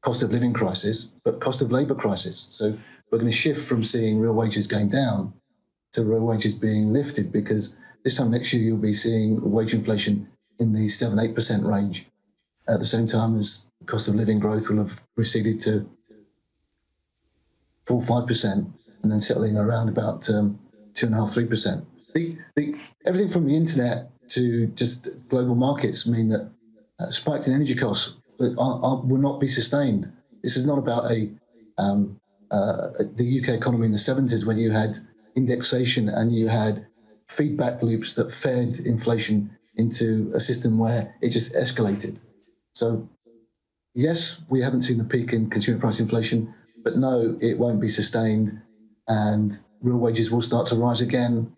cost of living crisis, but cost of labour crisis. So we're going to shift from seeing real wages going down to real wages being lifted, because this time next year you'll be seeing wage inflation in the 7-8% range at the same time as the cost of living growth will have receded to 4-5% and then settling around about 2.5-3%. Everything from the internet to just global markets mean that spikes in energy costs will not be sustained. This is not about the UK economy in the 70s when you had indexation and you had feedback loops that fed inflation into a system where it just escalated. So, yes, we haven't seen the peak in consumer price inflation, but no, it won't be sustained, and real wages will start to rise again,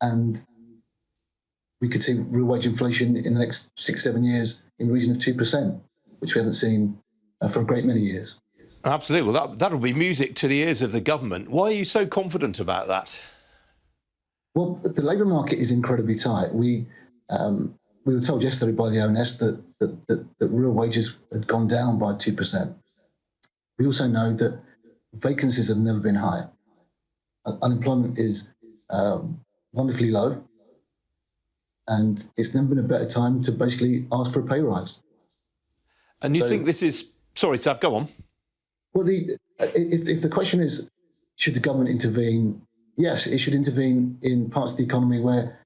and we could see real wage inflation in the next 6-7 years in the region of 2%, which we haven't seen for a great many years. Absolutely. Well, that'll be music to the ears of the government. Why are you so confident about that? Well, the labour market is incredibly tight. We were told yesterday by the ONS that real wages had gone down by 2%. We also know that vacancies have never been higher. Unemployment is wonderfully low, and it's never been a better time to basically ask for a pay rise. And you think this is... Sorry, Sav, go on. Well, if the question is, should the government intervene? Yes, it should intervene in parts of the economy where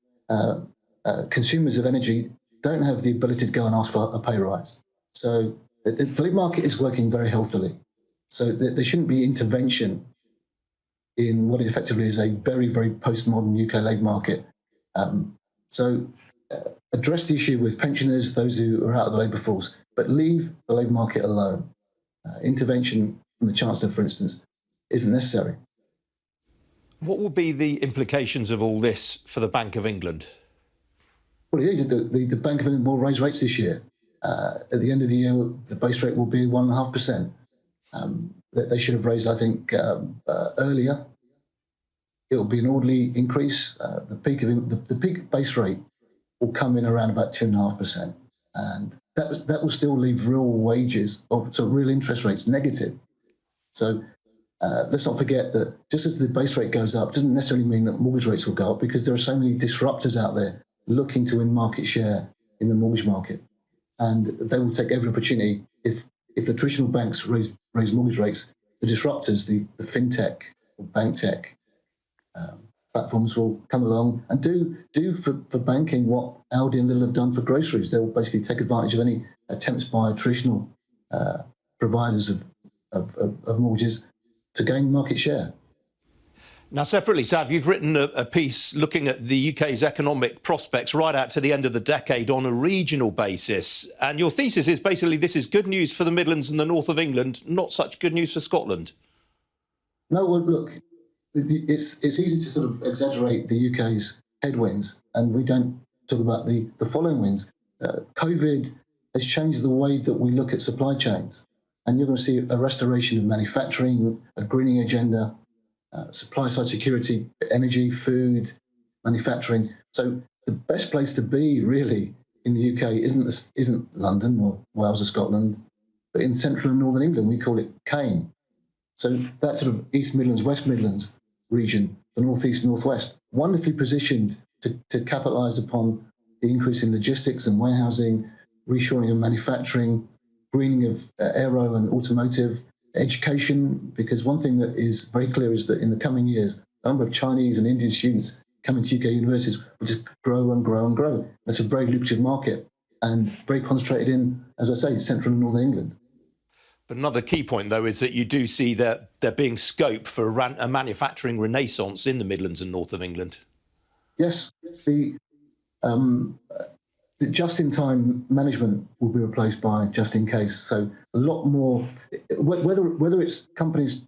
consumers of energy don't have the ability to go and ask for a pay rise. So the labour market is working very healthily. So there shouldn't be intervention in what effectively is a very, very postmodern UK labour market. Address the issue with pensioners, those who are out of the labour force, but leave the labour market alone. Intervention from the Chancellor, for instance, isn't necessary. What will be the implications of all this for the Bank of England? Well, it is. The Bank of England will raise rates this year. At the end of the year, the base rate will be 1.5%. They should have raised, I think, earlier. It will be an orderly increase. The peak base rate will come in around about 2.5%, and that will still leave real wages, so real interest rates negative. So let's not forget that just as the base rate goes up, doesn't necessarily mean that mortgage rates will go up, because there are so many disruptors out there looking to win market share in the mortgage market, and they will take every opportunity. If the traditional banks raise mortgage rates, the disruptors, the fintech or bank tech platforms will come along and do for banking what Aldi and Lidl have done for groceries. They will basically take advantage of any attempts by traditional providers of mortgages to gain market share. Now, separately, Sav, you've written a piece looking at the UK's economic prospects right out to the end of the decade on a regional basis. And your thesis is basically this is good news for the Midlands and the north of England, not such good news for Scotland. No, well, look, it's easy to sort of exaggerate the UK's headwinds, and we don't talk about the following winds. COVID has changed the way that we look at supply chains, and you're going to see a restoration of manufacturing, a greening agenda, supply side security, energy, food, manufacturing. So the best place to be really in the UK isn't London or Wales or Scotland, but in central and northern England. We call it CAME. So that sort of East Midlands, West Midlands region, the North East, North West, wonderfully positioned to capitalise upon the increase in logistics and warehousing, reshoring of manufacturing, greening of aero and automotive, education, because one thing that is very clear is that in the coming years, the number of Chinese and Indian students coming to UK universities will just grow and grow and grow. That's a very lucrative market and very concentrated in, as I say, central and northern England. But another key point, though, is that you do see there being scope for a manufacturing renaissance in the Midlands and north of England. Yes, the just-in-time management will be replaced by just-in-case. So a lot more, whether it's companies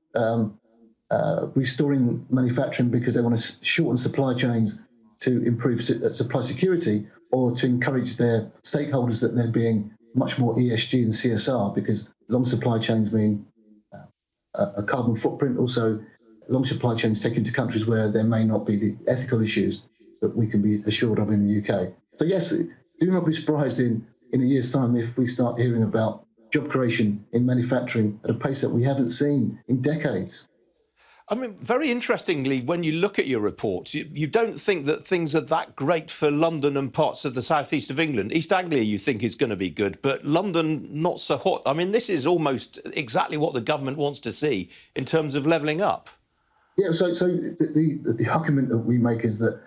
restoring manufacturing because they want to shorten supply chains to improve supply security, or to encourage their stakeholders that they're being much more ESG than CSR, because long supply chains mean a carbon footprint. Also, long supply chains take into countries where there may not be the ethical issues that we can be assured of in the UK. So yes, do not be surprised in a year's time if we start hearing about job creation in manufacturing at a pace that we haven't seen in decades. I mean, very interestingly, when you look at your reports, you don't think that things are that great for London and parts of the southeast of England. East Anglia you think is going to be good, but London not so hot. I mean, this is almost exactly what the government wants to see in terms of levelling up. Yeah, so the argument that we make is that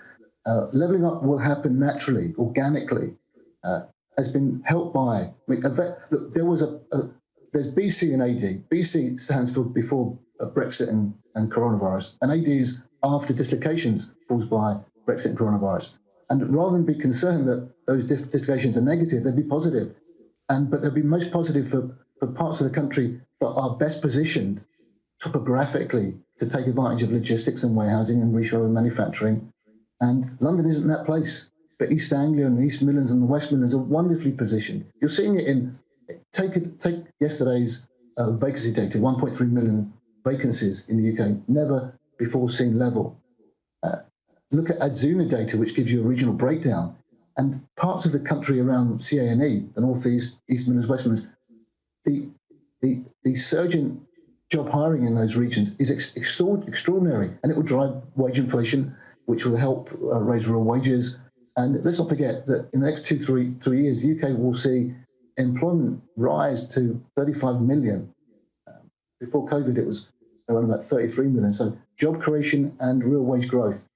levelling up will happen naturally, organically, has been helped by. I mean, there's BC and AD. BC stands for before Brexit and coronavirus, and AD is after dislocations caused by Brexit and coronavirus. And rather than be concerned that those dislocations are negative, they'd be positive. But they'd be most positive for parts of the country that are best positioned topographically to take advantage of logistics and warehousing and reshoring manufacturing. And London isn't that place. But East Anglia and the East Midlands and the West Midlands are wonderfully positioned. You're seeing it in, take yesterday's vacancy data, 1.3 million vacancies in the UK, never before seen level. Look at Adzuna data, which gives you a regional breakdown. And parts of the country around CA&E, the North East, East Midlands, West Midlands, the surge in job hiring in those regions is extraordinary, and it will drive wage inflation, which will help raise real wages. And let's not forget that in the next 3 years, the UK will see employment rise to 35 million. Before COVID, it was around about 33 million. So job creation and real wage growth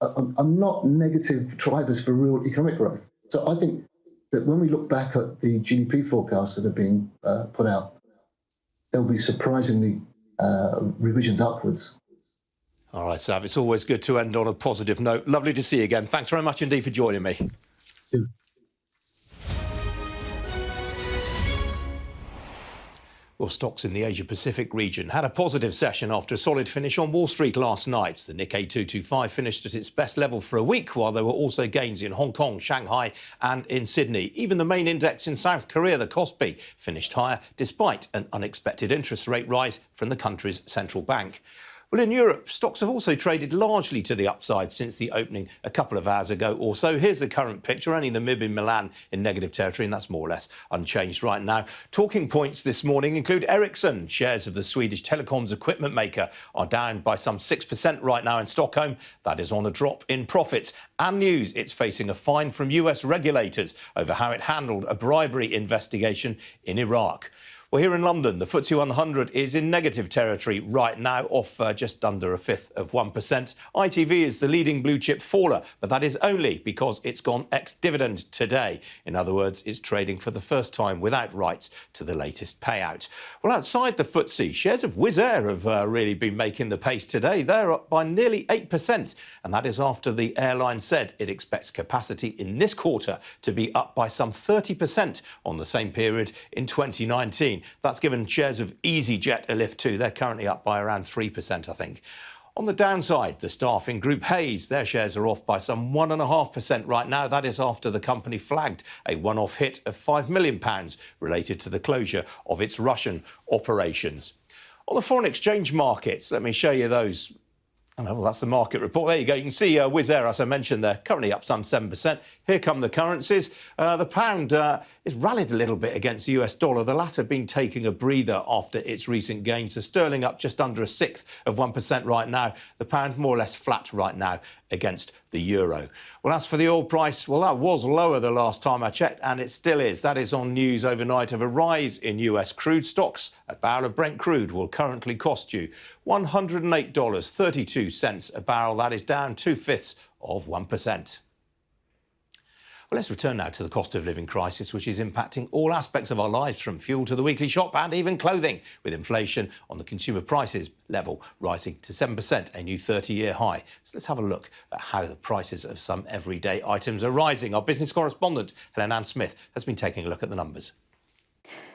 are not negative drivers for real economic growth. So I think that when we look back at the GDP forecasts that are being put out, there'll be surprisingly revisions upwards. All right, Sav, it's always good to end on a positive note. Lovely to see you again. Thanks very much indeed for joining me. Well, stocks in the Asia-Pacific region had a positive session after a solid finish on Wall Street last night. The Nikkei 225 finished at its best level for a week, while there were also gains in Hong Kong, Shanghai and in Sydney. Even the main index in South Korea, the Kospi, finished higher despite an unexpected interest rate rise from the country's central bank. Well, in Europe, stocks have also traded largely to the upside since the opening a couple of hours ago or so. Here's the current picture. Only the MIB in Milan in negative territory, and that's more or less unchanged right now. Talking points this morning include Ericsson. Shares of the Swedish telecoms equipment maker are down by some 6% right now in Stockholm. That is on a drop in profits. And news, it's facing a fine from US regulators over how it handled a bribery investigation in Iraq. Well, here in London, the FTSE 100 is in negative territory right now, off just under 1/5%. ITV is the leading blue chip faller, but that is only because it's gone ex-dividend today. In other words, it's trading for the first time without rights to the latest payout. Well, outside the FTSE, shares of Wizz Air have really been making the pace today. They're up by nearly 8%, and that is after the airline said it expects capacity in this quarter to be up by some 30% on the same period in 2019. That's given shares of EasyJet a lift too. They're currently up by around 3%, I think. On the downside, the staffing group Hays, their shares are off by some 1.5% right now. That is after the company flagged a one-off hit of £5 million related to the closure of its Russian operations. On the foreign exchange markets, let me show you those. Oh, well, that's the market report. There you go. You can see Wizz Air, as I mentioned, they're currently up some 7%. Here come the currencies. The pound is rallied a little bit against the US dollar, the latter being taking a breather after its recent gains. So sterling up just under 1/6% right now. The pound more or less flat right now against the euro. Well, as for the oil price, well, that was lower the last time I checked, and it still is. That is on news overnight of a rise in US crude stocks. A barrel of Brent crude will currently cost you $108.32 a barrel. That is down 2/5%. Well, let's return now to the cost of living crisis, which is impacting all aspects of our lives, from fuel to the weekly shop and even clothing, with inflation on the consumer prices level rising to 7%, a new 30-year high. So let's have a look at how the prices of some everyday items are rising. Our business correspondent, Helen-Ann Smith, has been taking a look at the numbers.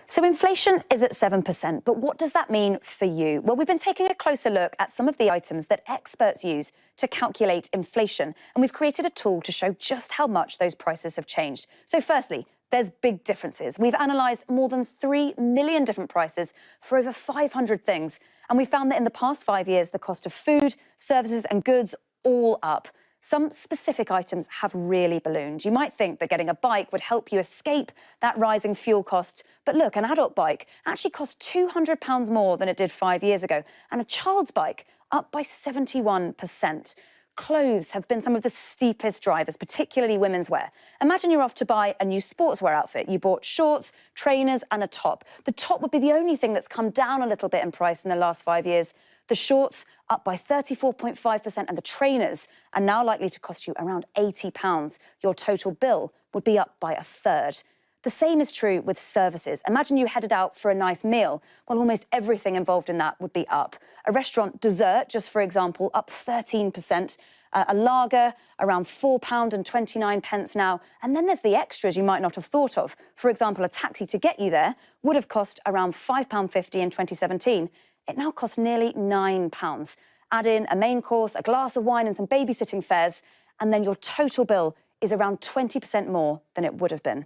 So inflation is at 7%, but what does that mean for you? Well, we've been taking a closer look at some of the items that experts use to calculate inflation, and we've created a tool to show just how much those prices have changed. So firstly, there's big differences. We've analysed more than 3 million different prices for over 500 things, and we found that in the past 5 years, the cost of food, services and goods all up. some specific items have really ballooned. You might think that getting a bike would help you escape that rising fuel cost. But look, an adult bike actually costs £200 more than it did 5 years ago, and a child's bike up by 71%. Clothes have been some of the steepest drivers, particularly women's wear. Imagine you're off to buy a new sportswear outfit. You bought shorts, trainers and a top. The top would be the only thing that's come down a little bit in price in the last 5 years. The shorts up by 34.5% and the trainers are now likely to cost you around £80. Your total bill would be up by a third. The same is true with services. Imagine you headed out for a nice meal. Well, almost everything involved in that would be up. A restaurant dessert, just for example, up 13%. A lager, around £4.29 now. And then there's the extras you might not have thought of. For example, a taxi to get you there would have cost around £5.50 in 2017. It now costs nearly £9. Add in a main course, a glass of wine and some babysitting fares, and then your total bill is around 20% more than it would have been.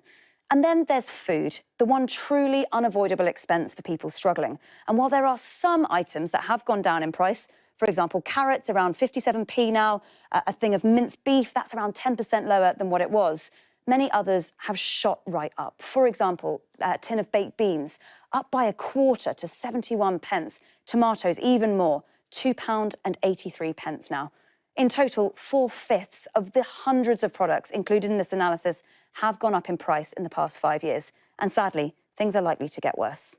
And then there's food, the one truly unavoidable expense for people struggling. And while there are some items that have gone down in price, for example, carrots around 57p now, a thing of minced beef, that's around 10% lower than what it was. Many others have shot right up. For example, a tin of baked beans, up by a quarter to 71p. Tomatoes, even more, £2.83 now. In total, 4/5 of the hundreds of products included in this analysis have gone up in price in the past 5 years. And sadly, things are likely to get worse.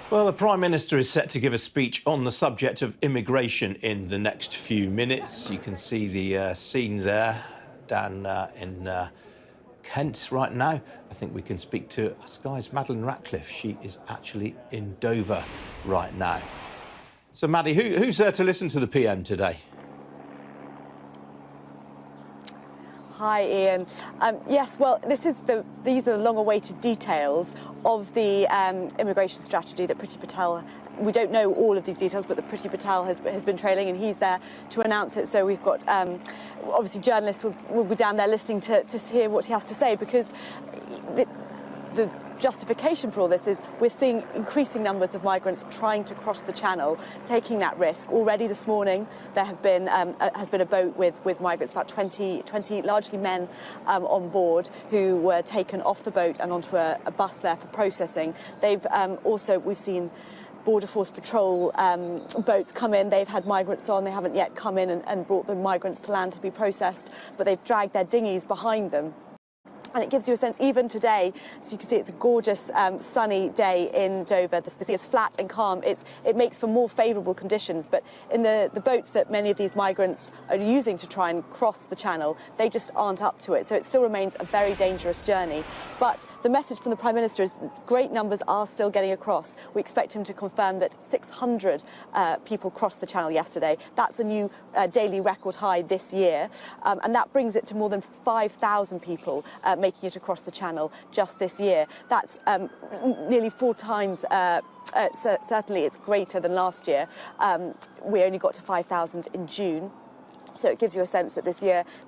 Well, the Prime Minister is set to give a speech on the subject of immigration in the next few minutes. You can see the scene there down in Kent right now. I think we can speak to Sky's Madeleine Ratcliffe. She is actually in Dover right now. So, Maddie, who's there to listen to the PM today? Hi, Ian. Yes, well, these are the long-awaited details of the immigration strategy that Priti Patel. We don't know all of these details, but the Priti Patel has been trailing, and he's there to announce it. So we've got obviously journalists will be down there listening to hear what he has to say, because the justification for all this is we're seeing increasing numbers of migrants trying to cross the channel, taking that risk. Already this morning there has been a boat with migrants, about 20 largely men on board, who were taken off the boat and onto a bus there for processing. We've seen Border Force Patrol boats come in. They've had migrants on. They haven't yet come in and brought the migrants to land to be processed, but they've dragged their dinghies behind them. And it gives you a sense, even today, as you can see, it's a gorgeous sunny day in Dover. The sea is flat and calm. It makes for more favourable conditions. But in the boats that many of these migrants are using to try and cross the channel, they just aren't up to it. So it still remains a very dangerous journey. But the message from the Prime Minister is great numbers are still getting across. We expect him to confirm that 600 people crossed the channel yesterday. That's a new daily record high this year. And that brings it to more than 5,000 people making it across the channel just this year. That's nearly 4 times, certainly it's greater than last year. We only got to 5,000 in June. So it gives you a sense that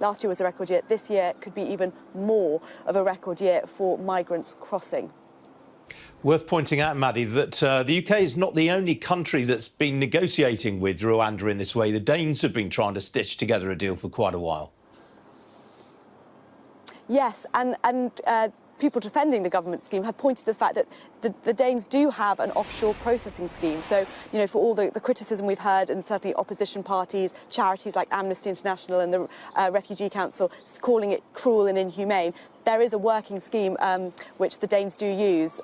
last year was a record year. This year could be even more of a record year for migrants crossing. Worth pointing out, Maddie, that the UK is not the only country that's been negotiating with Rwanda in this way. The Danes have been trying to stitch together a deal for quite a while. Yes, and people defending the government scheme have pointed to the fact that the Danes do have an offshore processing scheme. So, you know, for all the criticism we've heard, and certainly opposition parties, charities like Amnesty International and the Refugee Council calling it cruel and inhumane, there is a working scheme which the Danes do use.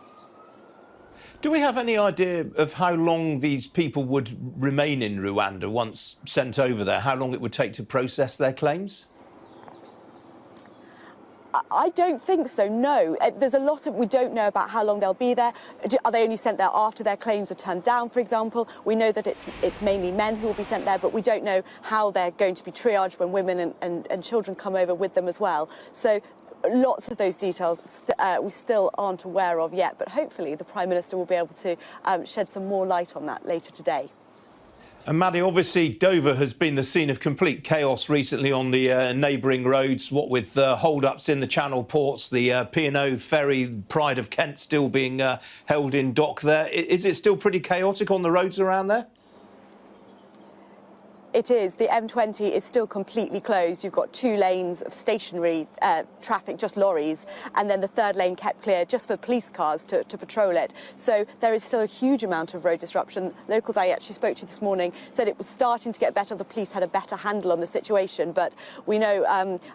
Do we have any idea of how long these people would remain in Rwanda once sent over there? How long it would take to process their claims? I don't think so, no. There's a lot we don't know about how long they'll be there. Are they only sent there after their claims are turned down, for example? We know that it's mainly men who will be sent there, but we don't know how they're going to be triaged when women and children come over with them as well. So lots of those details we still aren't aware of yet, but hopefully the Prime Minister will be able to shed some more light on that later today. And Maddie, obviously Dover has been the scene of complete chaos recently on the neighbouring roads, what with hold-ups in the Channel ports, the P&O ferry Pride of Kent still being held in dock there. Is it still pretty chaotic on the roads around there? It is. The M20 is still completely closed. You've got 2 lanes of stationary traffic, just lorries, and then the 3rd lane kept clear just for police cars to patrol it. So there is still a huge amount of road disruption. Locals I actually spoke to this morning said it was starting to get better. The police had a better handle on the situation, but we know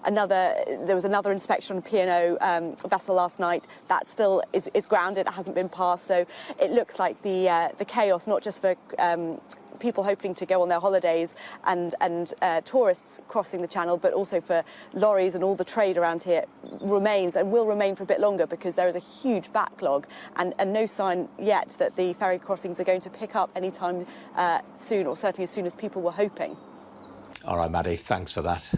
there was another inspection on a P&O vessel last night. That still is grounded. It hasn't been passed. So it looks like the chaos, not just for people hoping to go on their holidays and tourists crossing the channel, but also for lorries and all the trade around here, remains and will remain for a bit longer, because there is a huge backlog and no sign yet that the ferry crossings are going to pick up anytime soon, or certainly as soon as people were hoping. All right, Maddie, thanks for that.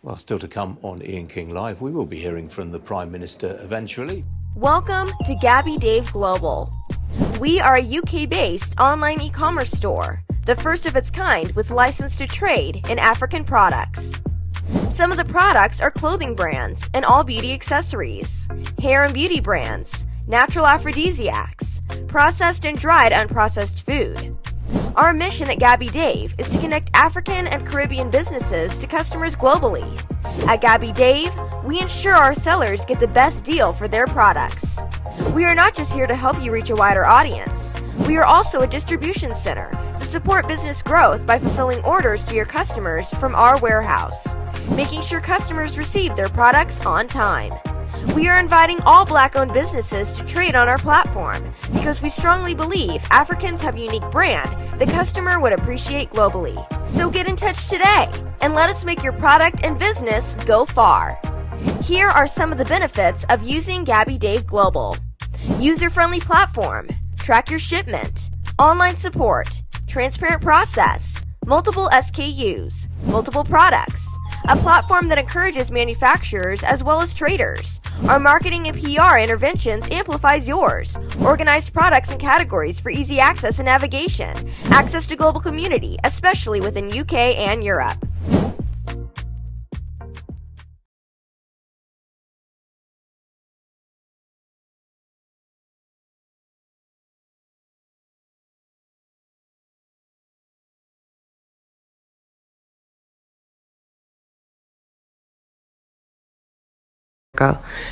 Well, still to come on Ian King Live, we will be hearing from the Prime Minister eventually. Welcome to Gabby Dave Global. We are a UK-based online e-commerce store, the first of its kind with license to trade in African products. Some of the products are clothing brands and all beauty accessories, hair and beauty brands, natural aphrodisiacs, processed and dried unprocessed food. Our mission at Gabby Dave is to connect African and Caribbean businesses to customers globally. At Gabby Dave, we ensure our sellers get the best deal for their products. We are not just here to help you reach a wider audience. We are also a distribution center to support business growth by fulfilling orders to your customers from our warehouse, making sure customers receive their products on time. We are inviting all Black-owned businesses to trade on our platform because we strongly believe Africans have a unique brand the customer would appreciate globally. So get in touch today and let us make your product and business go far. Here are some of the benefits of using Gabby Dave Global. User-friendly platform, track your shipment, online support, transparent process, multiple SKUs, multiple products, a platform that encourages manufacturers as well as traders. Our marketing and PR interventions amplifies yours. Organized products and categories for easy access and navigation. Access to global community, especially within UK and Europe.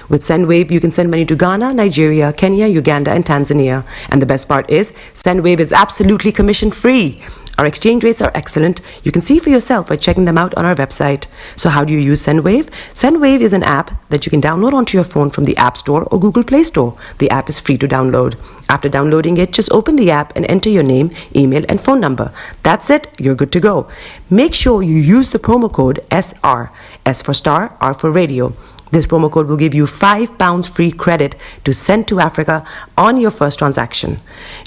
With SendWave, you can send money to Ghana, Nigeria, Kenya, Uganda, and Tanzania. And the best part is, SendWave is absolutely commission-free. Our exchange rates are excellent. You can see for yourself by checking them out on our website. So how do you use SendWave? SendWave is an app that you can download onto your phone from the App Store or Google Play Store. The app is free to download. After downloading it, just open the app and enter your name, email, and phone number. That's it. You're good to go. Make sure you use the promo code SR. S for Star, R for Radio. This promo code will give you £5 free credit to send to Africa on your first transaction.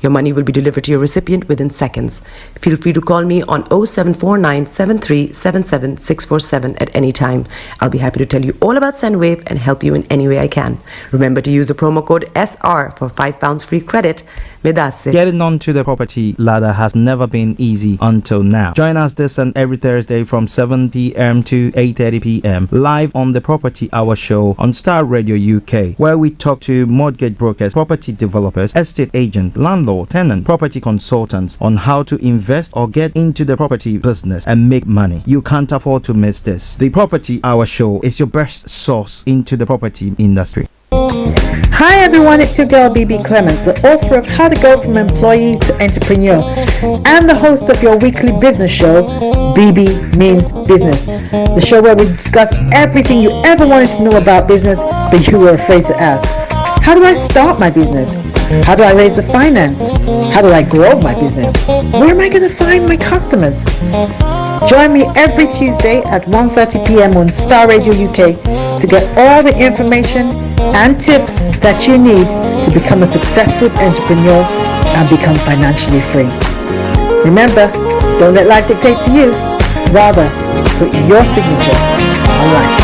Your money will be delivered to your recipient within seconds. Feel free to call me on 0749 7377 647 at any time. I'll be happy to tell you all about SendWave and help you in any way I can. Remember to use the promo code SR for £5 free credit. Getting onto the property ladder has never been easy until now. Join us this and every Thursday from 7 p.m. to 8:30 p.m. live on the Property Hour show on Starr Radio UK, where we talk to mortgage brokers, property developers, estate agents, landlord, tenant, property consultants on how to invest or get into the property business and make money. You can't afford to miss this. The Property Hour show is your best source into the property industry. Hi everyone, it's your girl BB Clement, the author of How to Go From Employee to Entrepreneur and the host of your weekly business show, BB Means Business, the show where we discuss everything you ever wanted to know about business but you were afraid to ask. How do I start my business? How do I raise the finance? How do I grow my business? Where am I going to find my customers? Join me every Tuesday at 1:30 p.m. on Starr Radio UK to get all the information and tips that you need to become a successful entrepreneur and become financially free. Remember, don't let life dictate to you. Rather, put your signature on life.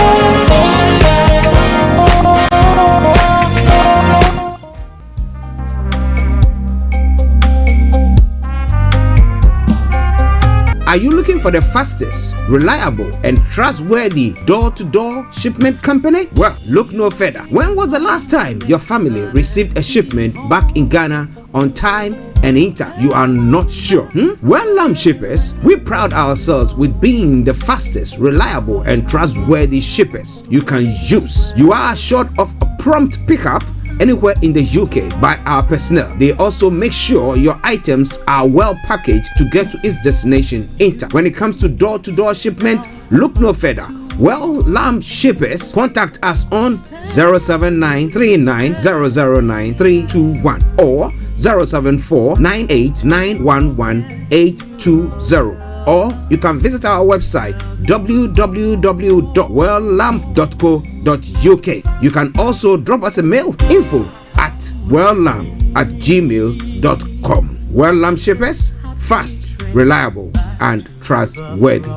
Are you looking for the fastest, reliable, and trustworthy door-to-door shipment company? Well, look no further. When was the last time your family received a shipment back in Ghana on time and in time? You are not sure? Well, Lamb Shippers, we pride ourselves with being the fastest, reliable, and trustworthy shippers you can use. You are assured of a prompt pickup anywhere in the UK by our personnel. They also make sure your items are well packaged to get to its destination in time. When it comes to door-to-door shipment, look no further. Well, Lamb Shippers, contact us on 07939009321 or 07498911820, or you can visit our website www.welllamp.co.uk. You can also drop us a mail, info@welllamp@gmail.com. Well Lamb Shippers, fast, reliable, and trustworthy.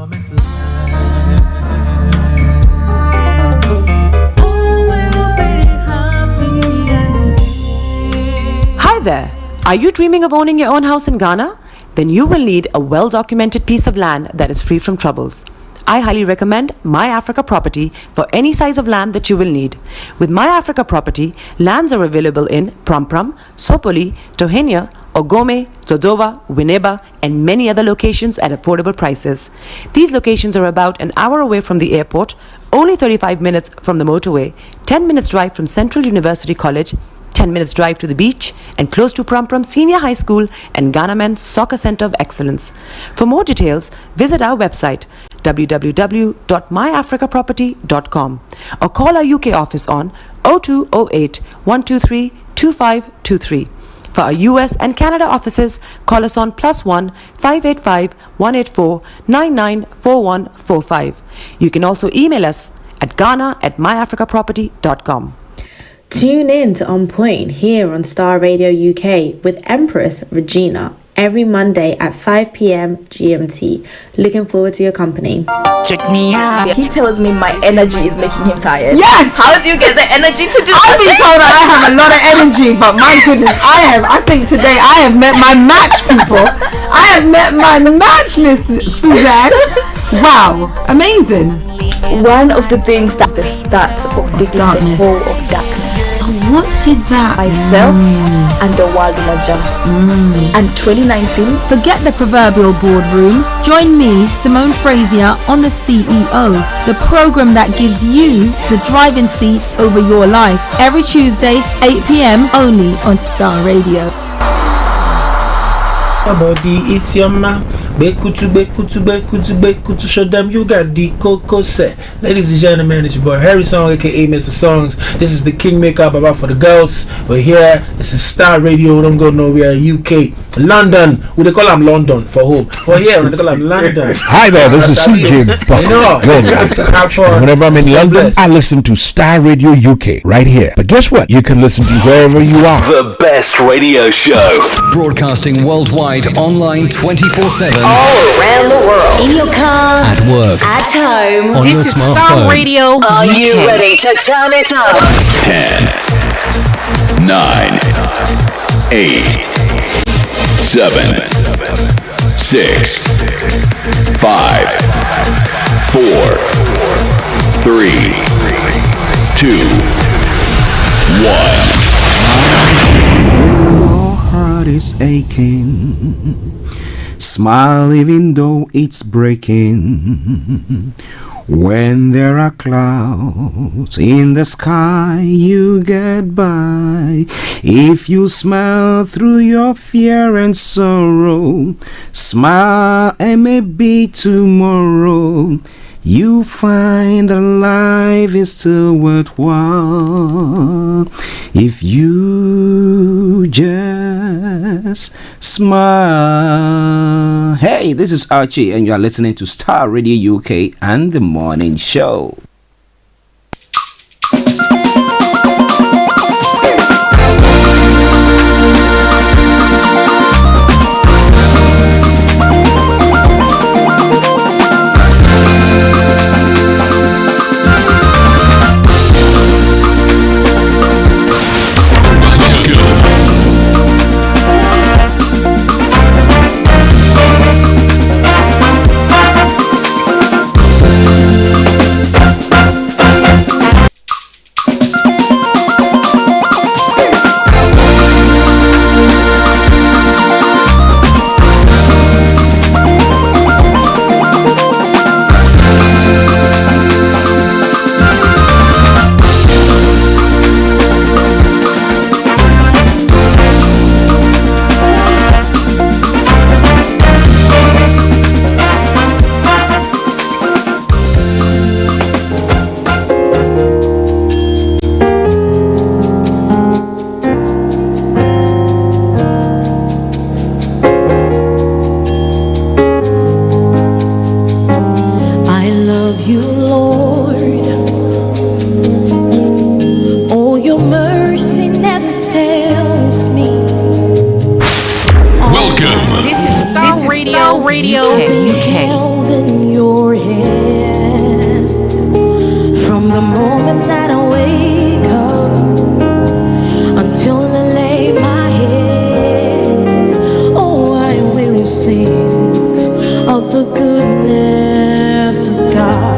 Hi there. Are you dreaming of owning your own house in Ghana? Then you will need a well-documented piece of land that is free from troubles. I highly recommend My Africa Property for any size of land that you will need. With My Africa Property, lands are available in Pram, Sopoli, Tohenia, Ogome, Dodova, Winneba, and many other locations at affordable prices. These locations are about an hour away from the airport, only 35 minutes from the motorway, 10 minutes drive from Central University College, 10 minutes drive to the beach, and close to Pram Senior High School and Ghana Men's Soccer Center of Excellence. For more details, visit our website www.myafricaproperty.com or call our UK office on 0208 123 2523. For our US and Canada offices, call us on +1 585 184 994145. You can also email us at ghana@myafricaproperty.com. Tune in to On Point here on Starr Radio UK with Empress Regina every Monday at 5 p.m. GMT. Looking forward to your company. Check me out. He tells me my energy is making him tired. Yes! How do you get the energy to do that? I've been told that I have a lot of energy, but my goodness, I think today I have met my match, people. I have met my match, Miss Suzanne. Wow, amazing. One of the things that's the start of the darkness. Of darkness. So what did that myself and the world will adjust. And 2019, forget the proverbial boardroom. Join me, Simone Frazier, on The CEO, the program that gives you the driving seat over your life. Every Tuesday, 8 p.m. only on Starr Radio. Body, it's your man. Bekutu, show them you got the cocoa set. Ladies and gentlemen, it's your boy Harry Song, aka Mr. Songs. This is the Kingmaker Baba for the girls. We're here. This is Starr Radio. Don't go nowhere. UK, London. We they call them London for home. For here, we they call them London. Hi there, this is CJ Buck. You know, whenever I'm in London, I listen to Starr Radio UK right here. But guess what? You can listen to wherever you are. The best radio show. Broadcasting worldwide, online 24/7. All around the world. In your car. At work. At home. On This your is smartphone. Starr Radio. Are you ready to turn it up? 10, 9, 8, 7, 6, 5, 4, 3, 2, 1. Your heart is aching. Smile even though it's breaking. When there are clouds in the sky, you get by. If you smile through your fear and sorrow, smile and maybe tomorrow you find that life is still worthwhile if you just smile. Hey, this is Archie and you are listening to Starr Radio UK and The Morning Show. Radio UK. Held in your hand from the moment that I wake up until I lay my head. Oh, I will sing of the goodness of God.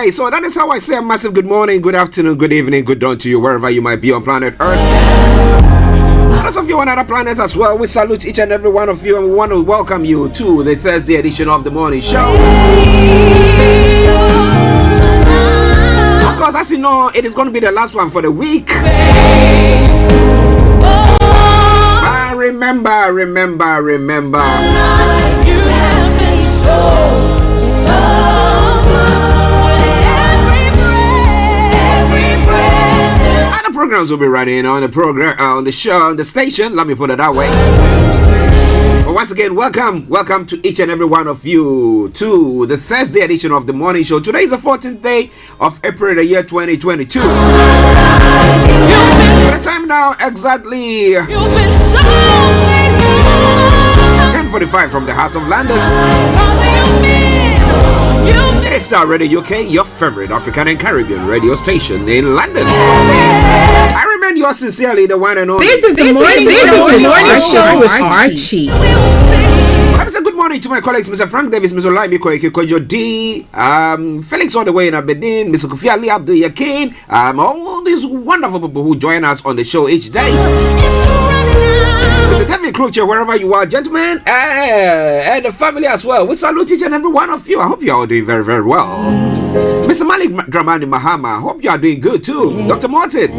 So that is how I say a massive good morning, good afternoon, good evening, good dawn to you wherever you might be on planet Earth. Those of you on other planets as well, we salute each and every one of you, and we want to welcome you to the Thursday edition of the morning show. Of course, as you know, it is going to be the last one for the week. Remember. You have been so programs will be running on the program, on the show, on the station. Let me put it that way. But once again, welcome to each and every one of you to the Thursday edition of the morning show. Today is the 14th day of April, the year 2022. The time now exactly 10:45 from the heart of London. It is Starr Radio UK, your favorite African and Caribbean radio station in London. I remain yours sincerely, the one and only. This is the morning show with Archie. I say good morning to my colleagues, Mr. Frank Davis, Mr. Olayomi, Kojo D, Felix all the way in Aberdeen, Mr. Kofi Ali Abdul Yakin, all these wonderful people who join us on the show each day. Mr. David Clocher, wherever you are, gentlemen, and the family as well. We salute each and every one of you. I hope you are all doing very, very well. Mr. Malik Dramani Mahama, hope you are doing good too. Dr. Martin,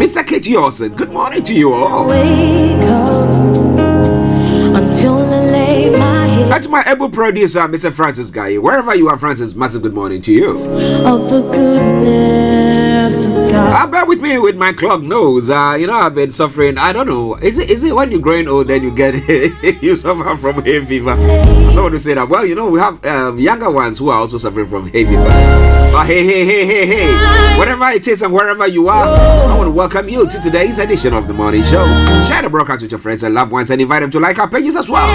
Mr. Kate Yorson, good morning to you all. That's my able producer, Mr. Francis Guy. Wherever you are, Francis, massive good morning to you. Of the goodness of God. Bear with me with my clogged nose. I've been suffering. I don't know. Is it when you're growing old then you get you suffer from hay fever? Someone will say that. Well, we have younger ones who are also suffering from hay fever. But hey, whatever it is and wherever you are, I want to welcome you to today's edition of the morning show. Share the broadcast with your friends and loved ones and invite them to like our pages as well.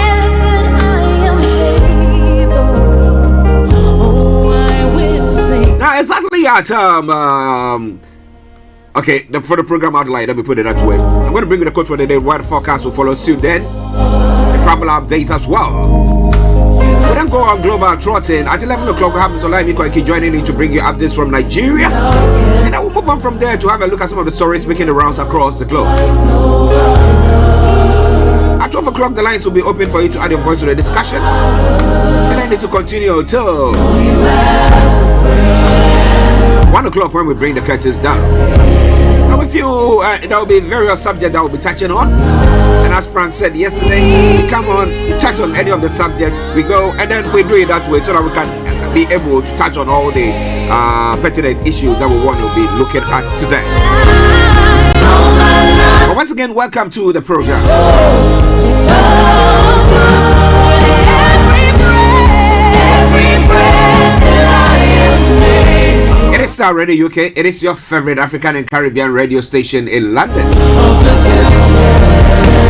Now exactly at for the program outline, let me put it that way. I'm going to bring you the code for the day. Weather forecast will follow suit then. The travel updates as well. We then go on global trotting. At 11 o'clock, we have Mr. Olayomi Koiki joining in to bring you updates from Nigeria. And then we'll move on from there to have a look at some of the stories making the rounds across the globe. At 12 o'clock, the lines will be open for you to add your voice to the discussions. And then need to continue till 1 o'clock when we bring the curtains down. Now with you, there will be various subjects that we'll be touching on. And as Frank said yesterday, we come on, we touch on any of the subjects, we go, and then we do it that way so that we can be able to touch on all the pertinent issues that we want to be looking at today. But once again, welcome to the program. It is Starr Radio UK. It is your favorite African and Caribbean radio station in London.